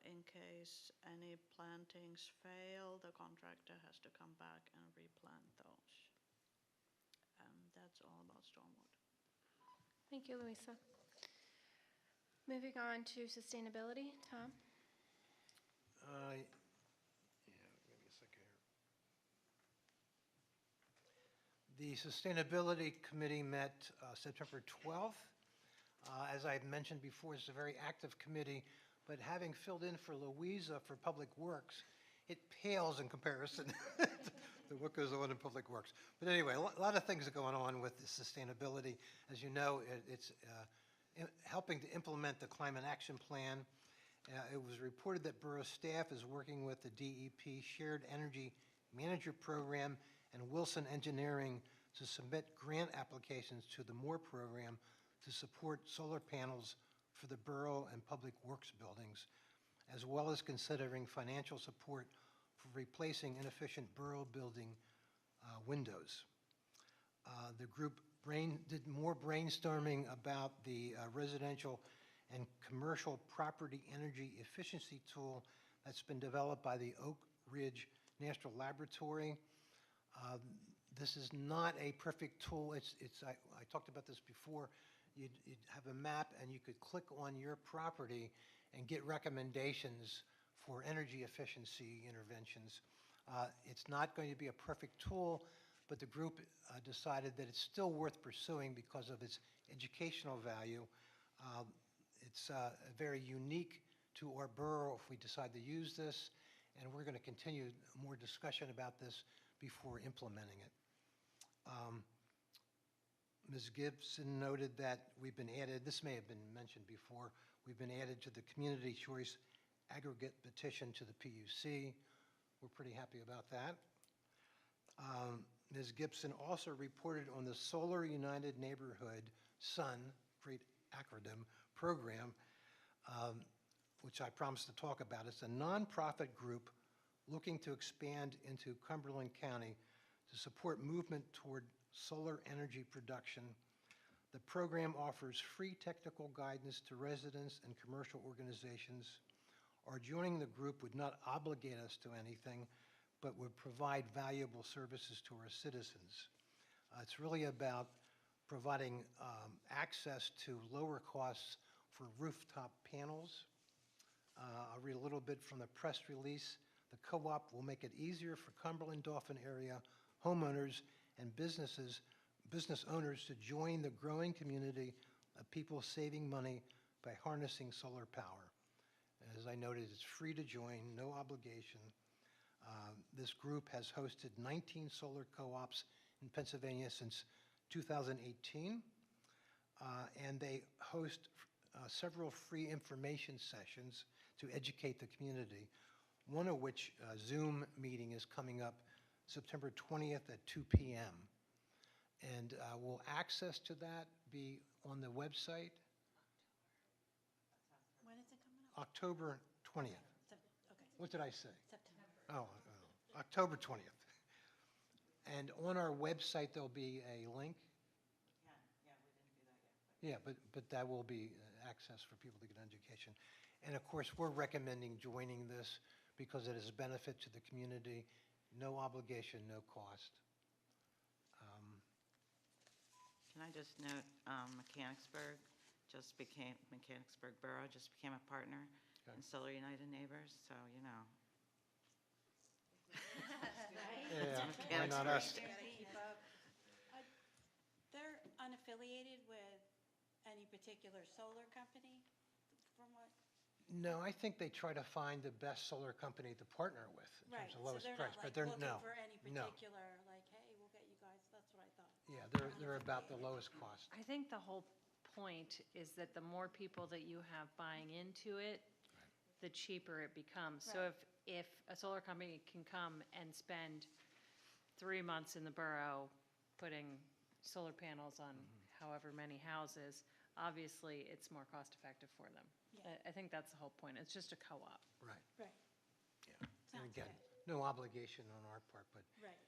In case any plantings fail, the contractor has to come back and replant those. And that's all about stormwater. Thank you, Louisa. Moving on to sustainability, Tom. Yeah, give me a second here. The Sustainability Committee met September 12th. As I mentioned before, it's a very active committee, but having filled in for Louisa for Public Works, it pales in comparison to what goes on in Public Works. But anyway, a lot of things are going on with the sustainability. As you know, it's helping to implement the Climate Action Plan. It was reported that borough staff is working with the DEP Shared Energy Manager Program and Wilson Engineering to submit grant applications to the MORE program to support solar panels for the borough and public works buildings, as well as considering financial support for replacing inefficient borough building windows. The group did more brainstorming about the residential and commercial property energy efficiency tool that's been developed by the Oak Ridge National Laboratory. This is not a perfect tool. I talked about this before. You'd have a map and you could click on your property and get recommendations for energy efficiency interventions. It's not going to be a perfect tool, but the group decided that it's still worth pursuing because of its educational value. It's very unique to our borough if we decide to use this, and we're going to continue more discussion about this before implementing it. Ms. Gibson noted that we've been added, this may have been mentioned before, we've been added to the Community Choice Aggregate Petition to the PUC. We're pretty happy about that. Ms. Gibson also reported on the Solar United Neighborhood, SUN, great acronym, program, which I promised to talk about. It's a nonprofit group looking to expand into Cumberland County to support movement toward solar energy production. The program offers free technical guidance to residents and commercial organizations. Our joining the group would not obligate us to anything, but would provide valuable services to our citizens. It's really about providing access to lower costs for rooftop panels. I'll read a little bit from the press release. The co-op will make it easier for Cumberland Dauphin area homeowners and business owners to join the growing community of people saving money by harnessing solar power. As I noted, it's free to join, no obligation. This group has hosted 19 solar co-ops in Pennsylvania since 2018, and they host several free information sessions to educate the community, one of which Zoom meeting is coming up September 20th at 2 p.m. And will access to that be on the website? When is it coming up? October 20th. Okay, What did I say? September. Oh, October 20th. And on our website, there'll be a link? Yeah, but that will be access for people to get education. And of course, we're recommending joining this because it is a benefit to the community, no obligation, no cost. Can I just note, Mechanicsburg Borough just became a partner Okay. in Solar United Neighbors, so, you know. Yeah, why not us? They're unaffiliated with any particular solar company, from what? No, I think they try to find the best solar company to partner with in Right, terms of so lowest they're price. not But like they're, looking no, for any no. particular, like, hey, we'll get you guys, that's what I thought. Yeah, they're about the lowest cost. I think the whole point is that the more people that you have buying into it, the cheaper it becomes. So Right. if a solar company can come and spend 3 months in the borough putting solar panels on however many houses, obviously it's more cost effective for them. Yeah. I think that's the whole point. It's just a co-op. Right, Right, yeah. And Sounds again, good. no obligation on our part, but right.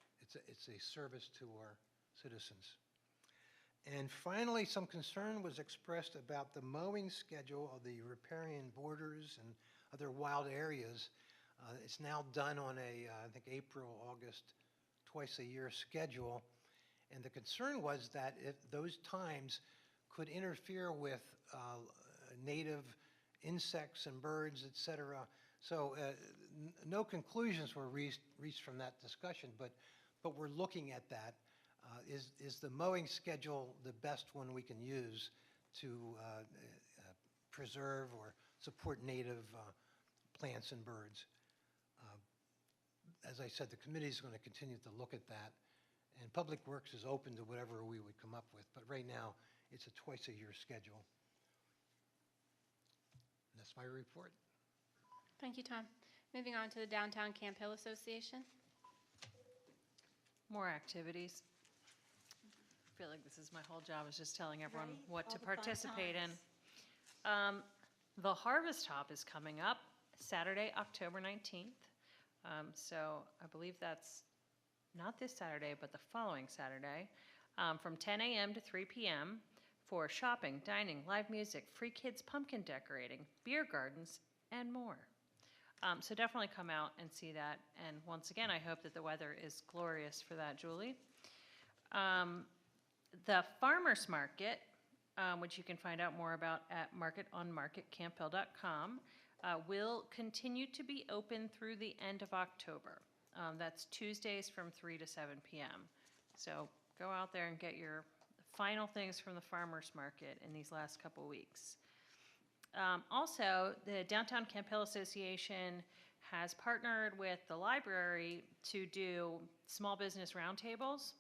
it's a service to our citizens. And finally, some concern was expressed about the mowing schedule of the riparian borders and other wild areas. It's now done on a, I think, April, August, twice-a-year schedule. And the concern was that if those times could interfere with native insects and birds, et cetera. So no conclusions were reached from that discussion, but we're looking at that. Is the mowing schedule the best one we can use to preserve or support native plants and birds? As I said, the committee is going to continue to look at that, and Public Works is open to whatever we would come up with, but right now, it's a twice-a-year schedule. And that's my report. Thank you, Tom. Moving on to the Downtown Camp Hill Association. More activities. I feel like this is my whole job, is just telling everyone Right, what all to the fun participate in. times. The Harvest Hop is coming up Saturday, October 19th. So I believe that's not this Saturday, but the following Saturday, from 10 a.m. to 3 p.m. for shopping, dining, live music, free kids pumpkin decorating, beer gardens, and more. So definitely come out and see that. And once again, I hope that the weather is glorious for that, Julie. The Farmers Market, which you can find out more about at marketonmarketcamphill.com, will continue to be open through the end of October. That's Tuesdays from 3 to 7 p.m. So go out there and get your final things from the Farmers Market in these last couple weeks. Also, the Downtown Camp Hill Association has partnered with the library to do small business roundtables.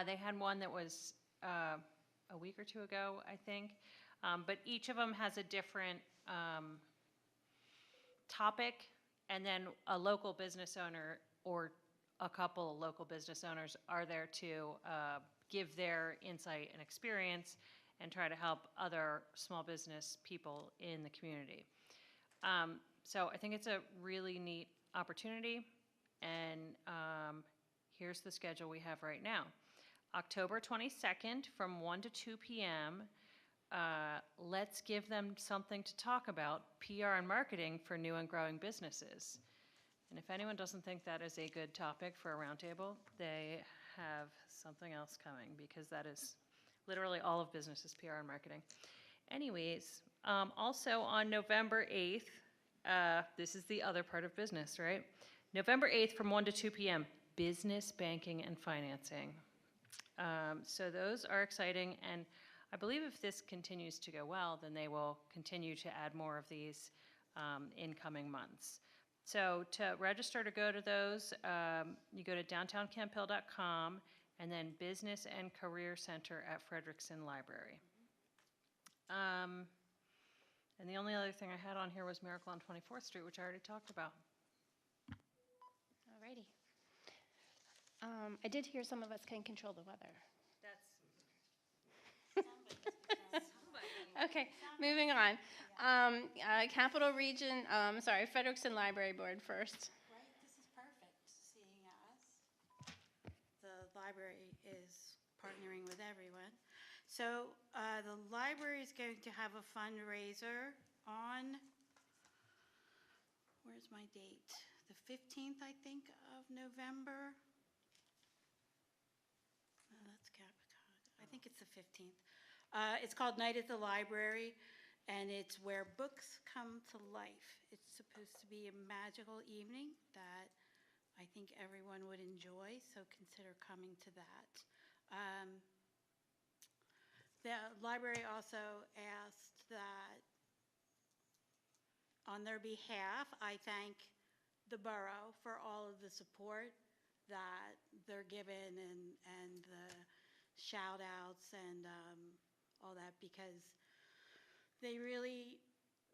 They had one that was a week or two ago, I think. But each of them has a different topic, and then a local business owner or a couple of local business owners are there to give their insight and experience and try to help other small business people in the community. So I think it's a really neat opportunity, and here's the schedule we have right now. October 22nd from 1 to 2 p.m. Let's give them something to talk about, PR and marketing for new and growing businesses. And if anyone doesn't think that is a good topic for a roundtable, they have something else coming, because that is literally all of business is PR and marketing. Anyways, also on November 8th, this is the other part of business, right? November 8th from 1 to 2 p.m., business banking and financing. So those are exciting, and I believe if this continues to go well, then they will continue to add more of these in coming months. So to register to go to those, you go to downtowncamphill.com and then Business and Career Center at Frederickson Library. And the only other thing I had on here was Miracle on 24th Street, which I already talked about. Alrighty. I did hear some of us can control the weather. Okay, moving on. Capital Region, Frederickson Library Board first. Right, this is perfect, seeing as the library is partnering with everyone. So the library is going to have a fundraiser on, where's my date? The 15th, I think, of November. Oh, that's Capricorn. I think it's the 15th. It's called Night at the Library, and it's where books come to life. It's supposed to be a magical evening that I think everyone would enjoy, so consider coming to that. The library also asked that on their behalf, I thank the borough for all of the support that they're given and the shout outs and all that, because they really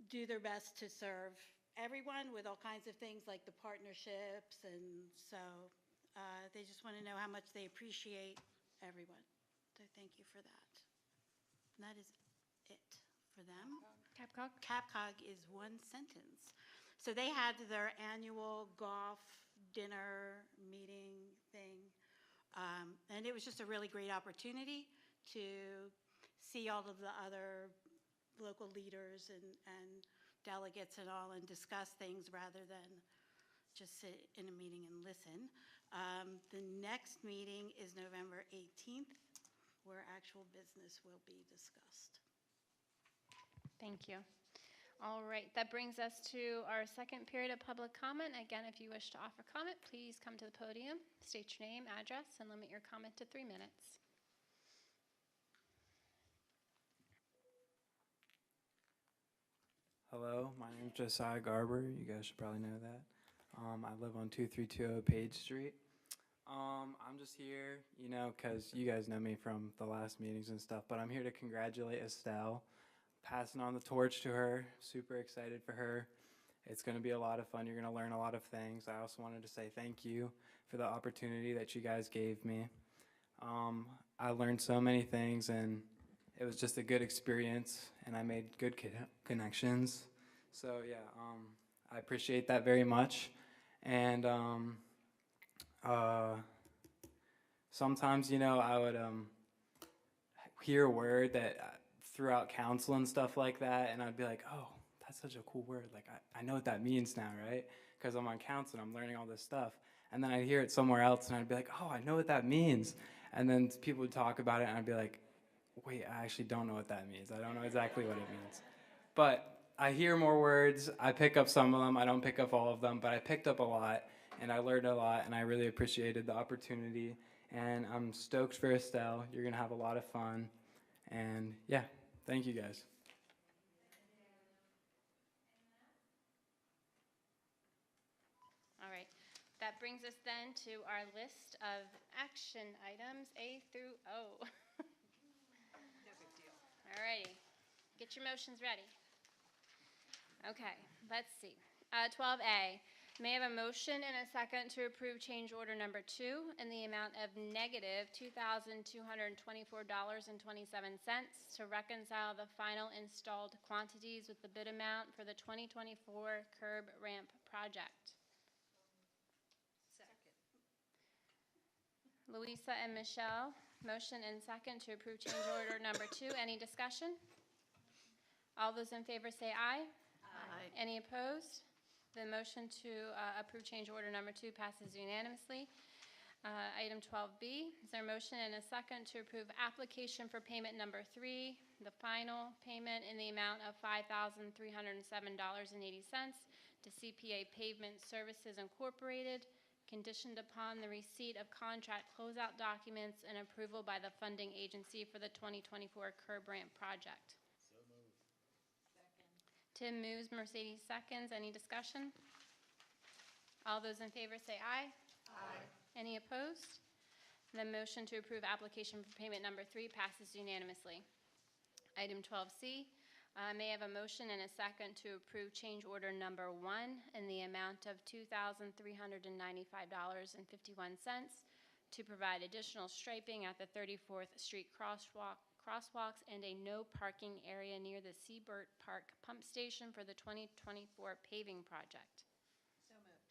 do their best to serve everyone with all kinds of things like the partnerships, and so they just want to know how much they appreciate everyone. So thank you for that. And that is it for them. Capcog? Capcog is one sentence. So they had their annual golf dinner meeting thing, and it was just a really great opportunity to see all of the other local leaders and delegates and all, and discuss things rather than just sit in a meeting and listen. The next meeting is November 18th, where actual business will be discussed. Thank you. All right, that brings us to our second period of public comment. Again, if you wish to offer comment, please come to the podium, state your name, address, and limit your comment to 3 minutes. Hello, my name is Josiah Garber. You guys should probably know that. I live on 2320 Page Street. I'm just here, because you guys know me from the last meetings and stuff, but I'm here to congratulate Estelle, passing on the torch to her. Super excited for her. It's going to be a lot of fun. You're going to learn a lot of things. I also wanted to say thank you for the opportunity that you guys gave me. I learned so many things, and it was just a good experience, and I made good connections. So yeah, I appreciate that very much. And sometimes, I would hear a word that throughout council and stuff like that, and I'd be like, oh, that's such a cool word. Like, I know what that means now, right? Because I'm on council and I'm learning all this stuff. And then I'd hear it somewhere else, and I'd be like, oh, I know what that means. And then people would talk about it, and I'd be like, wait, I actually don't know what that means. I don't know exactly what it means. But I hear more words. I pick up some of them. I don't pick up all of them, but I picked up a lot, and I learned a lot, and I really appreciated the opportunity. And I'm stoked for Estelle. You're going to have a lot of fun. And yeah, thank you guys. All right, that brings us then to our list of action items, A through O. All righty. Get your motions ready. Okay, let's see. 12A, may I have a motion and a second to approve change order number 2 in the amount of negative $2,224.27 to reconcile the final installed quantities with the bid amount for the 2024 curb ramp project. Second. Louisa and Michelle, motion and second to approve change order number 2. Any discussion? All those in favor say aye. Aye. Any opposed? The motion to approve change order number 2 passes unanimously. Item 12B, is there a motion and a second to approve application for payment number 3, the final payment in the amount of $5,307.80 to CPA Pavement Services Incorporated, conditioned upon the receipt of contract closeout documents and approval by the funding agency for the 2024 curb ramp project? Tim moves, Mercedes seconds. Any discussion? All those in favor say aye. Aye. Any opposed? The motion to approve application for payment number 3 passes unanimously. Item 12C, may I have a motion and a second to approve change order number 1 in the amount of $2,395.51 to provide additional striping at the 34th Street crosswalks and a no parking area near the Seabird Park pump station for the 2024 paving project. So moved.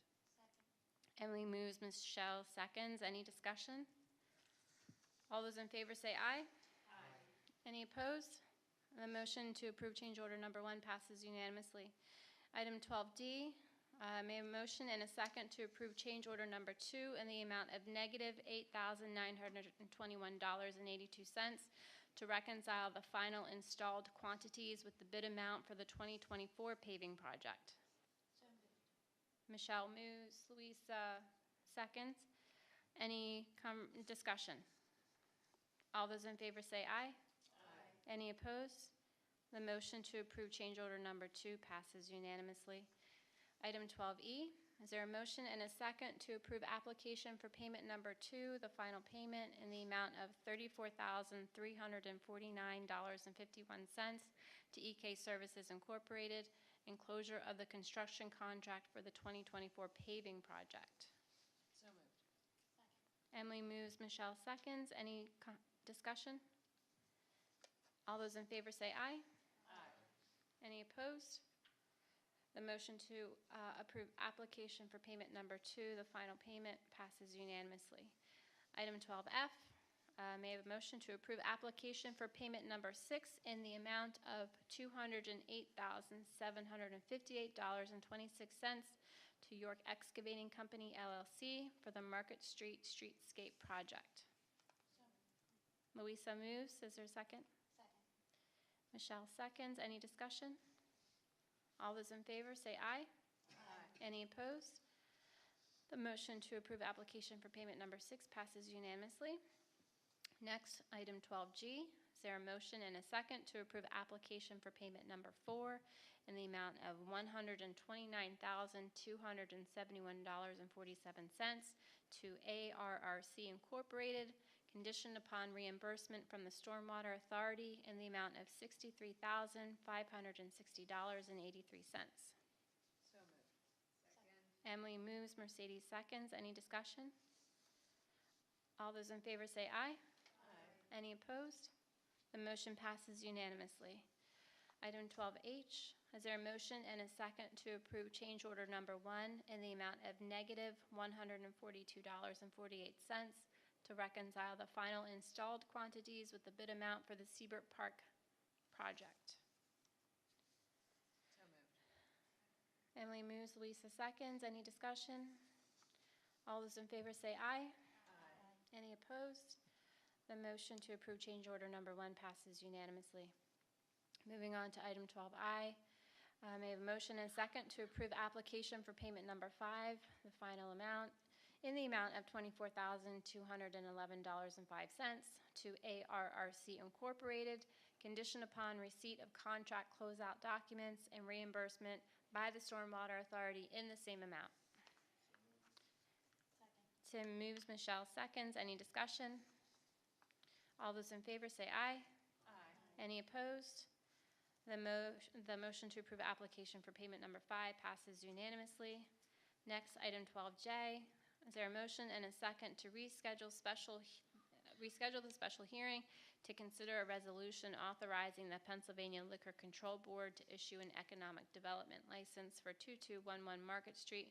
Emily moves, Michelle seconds. Any discussion? All those in favor say aye. Aye. Any opposed? The motion to approve change order number 1 passes unanimously. Item 12D, may I have a motion and a second to approve change order number 2 in the amount of negative $8,921.82 to reconcile the final installed quantities with the bid amount for the 2024 paving project. So moved. Michelle moves, Louisa seconds. Any discussion? All those in favor say aye. Aye. Any opposed? The motion to approve change order number 2 passes unanimously. Item 12E, is there a motion and a second to approve application for payment number 2, the final payment in the amount of $34,349.51 to EK Services Incorporated, enclosure of the construction contract for the 2024 paving project? So moved. Emily moves, Michelle seconds. Any discussion? All those in favor say aye. Aye. Any opposed? The motion to approve application for payment number 2, the final payment, passes unanimously. Item 12F, may I have a motion to approve application for payment number 6 in the amount of $208,758.26 to York Excavating Company, LLC for the Market Street Streetscape Project. Louisa moves. Is there a second? Second. Michelle seconds. Any discussion? All those in favor say aye. Aye. Any opposed? The motion to approve application for payment number 6 passes unanimously. Next, item 12G. Is there a motion and a second to approve application for payment number 4 in the amount of $129,271.47 to ARRC Incorporated, conditioned upon reimbursement from the Stormwater Authority in the amount of $63,560.83. So moved. Second. Emily moves, Mercedes seconds. Any discussion? All those in favor say aye. Aye. Any opposed? The motion passes unanimously. Item 12H, is there a motion and a second to approve change order number 1 in the amount of negative $142.48 to reconcile the final installed quantities with the bid amount for the Seabird Park project? So moved. Emily moves, Louisa seconds. Any discussion? All those in favor say aye. Aye. Any opposed? The motion to approve change order number 1 passes unanimously. Moving on to item 12I, may I have a motion and a second to approve application for payment number 5, the final amount, in the amount of $24,211.05 to ARRC Incorporated, conditioned upon receipt of contract closeout documents and reimbursement by the Stormwater Authority in the same amount. Second. Tim moves, Michelle seconds. Any discussion? All those in favor say aye. Aye. Any opposed? The motion to approve application for payment number 5 passes unanimously. Next, item 12J. Is there a motion and a second to reschedule the special hearing to consider a resolution authorizing the Pennsylvania Liquor Control Board to issue an economic development license for 2211 Market Street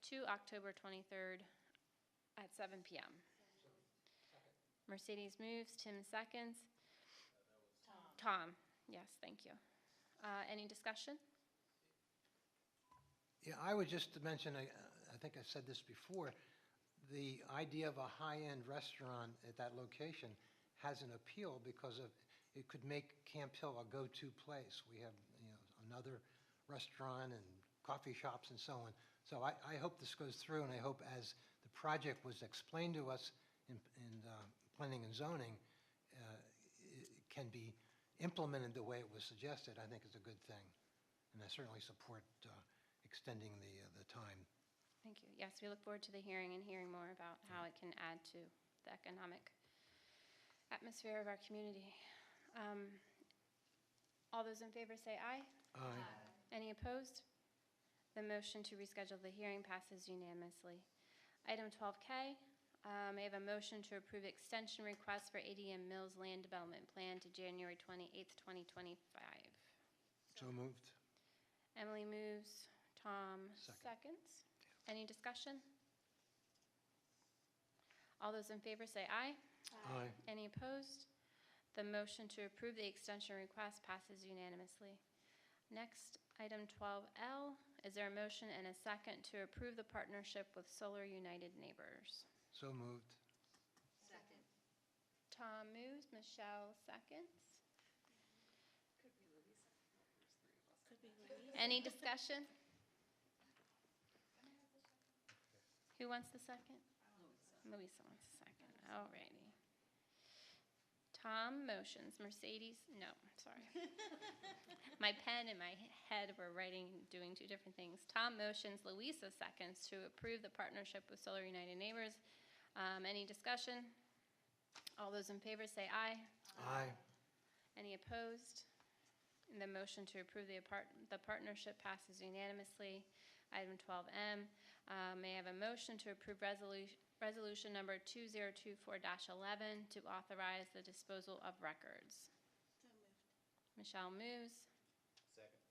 to October 23rd at 7 p.m.? Mercedes moves, Tim seconds. Tom, yes, thank you. Any discussion? Yeah, I would just mention, I think I said this before, the idea of a high-end restaurant at that location has an appeal because it could make Camp Hill a go-to place. We have, another restaurant and coffee shops and so on. So I hope this goes through, and I hope as the project was explained to us in planning and zoning, it can be implemented the way it was suggested. I think is a good thing. And I certainly support extending the time. Thank you. Yes, we look forward to the hearing and hearing more about how it can add to the economic atmosphere of our community. All those in favor say aye. Aye. Any opposed? The motion to reschedule the hearing passes unanimously. Item 12K, may I have a motion to approve extension request for ADM Mills Land Development Plan to January 28th, 2025. So moved. Emily moves, Tom Second. seconds. Any discussion? All those in favor say aye. Aye. Any opposed? The motion to approve the extension request passes unanimously. Next, item 12L. Is there a motion and a second to approve the partnership with Solar United Neighbors? So moved. Second. Tom moves, Michelle seconds. Could be Louise. Any discussion? Who wants the second? Louisa wants the second. Alrighty. Tom motions. Mercedes, no, sorry. My pen and my head were doing two different things. Tom motions. Louisa seconds to approve the partnership with Solar United Neighbors. Any discussion? All those in favor say aye. Aye. Any opposed? The motion to approve the partnership passes unanimously. Item 12M, may I have a motion to approve resolution number 2024-11 to authorize the disposal of records? So moved. Michelle moves. Second.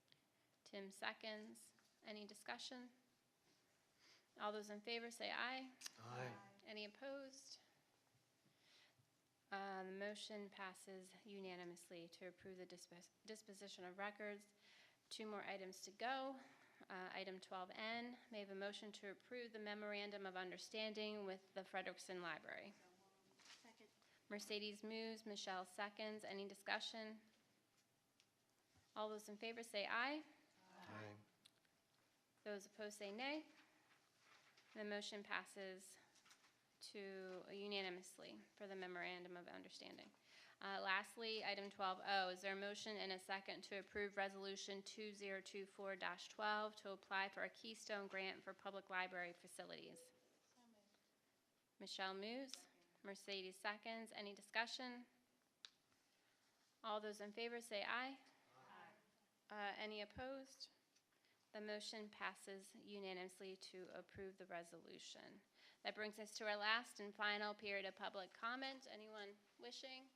Tim seconds. Any discussion? All those in favor say aye. Aye. Any opposed? The motion passes unanimously to approve the disposition of records. 2 more items to go. Item 12N, may I have a motion to approve the memorandum of understanding with the Frederickson Library? Second. Mercedes moves, Michelle seconds. Any discussion? All those in favor say aye. Aye. Those opposed say nay. The motion passes unanimously for the memorandum of understanding. Lastly, item 12O, is there a motion and a second to approve resolution 2024-12 to apply for a Keystone Grant for public library facilities? So moved. Michelle moves. Mercedes seconds. Any discussion? All those in favor say aye. Any opposed? The motion passes unanimously to approve the resolution. That brings us to our last and final period of public comment. Anyone wishing?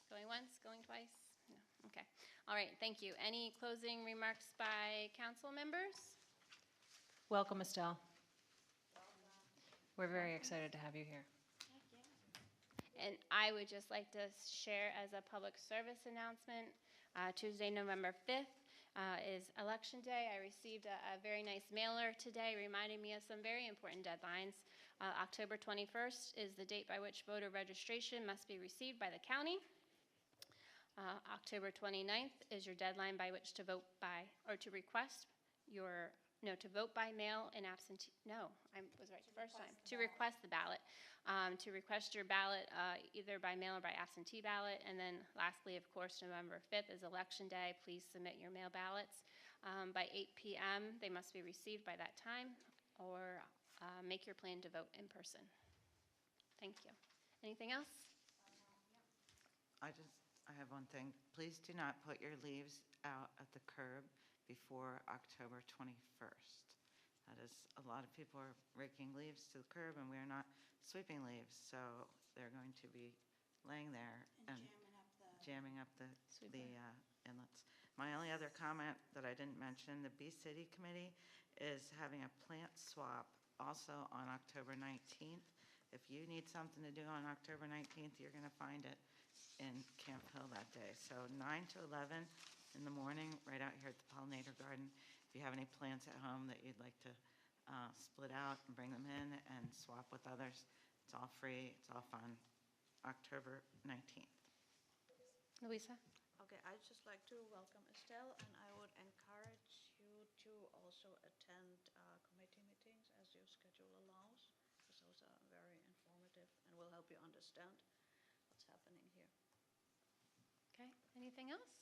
Going once, going twice? No, okay. All right, thank you. Any closing remarks by council members? Welcome, Estelle. We're very excited to have you here. And I would just like to share as a public service announcement, Tuesday, November 5th is Election Day. I received a very nice mailer today reminding me of some very important deadlines. October 21st is the date by which voter registration must be received by the county. October 29th is your deadline by which to vote by, or to request your, no, to vote by mail and absentee, no, I was right the first time. To request the ballot. To request your ballot either by mail or by absentee ballot. And then lastly, of course, November 5th is Election Day. Please submit your mail ballots. By 8 p.m., they must be received by that time, or make your plan to vote in person. Thank you. Anything else? I have one thing. Please do not put your leaves out at the curb before October 21st. That is, a lot of people are raking leaves to the curb, and we are not sweeping leaves, so they're going to be laying there and jamming up the inlets. My only other comment that I didn't mention, the Bee City Committee is having a plant swap also on October 19th. If you need something to do on October 19th, you're going to find it in Camp Hill that day. So 9 to 11 in the morning, right out here at the Pollinator Garden. If you have any plants at home that you'd like to split out and bring them in and swap with others, it's all free, it's all fun. October 19th. Louisa? Okay, I'd just like to welcome Estelle, and I would encourage you to also attend committee meetings as your schedule allows, because those are very informative and will help you understand what's happening here. Okay, anything else?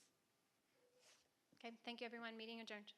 Okay, thank you, everyone. Meeting adjourned.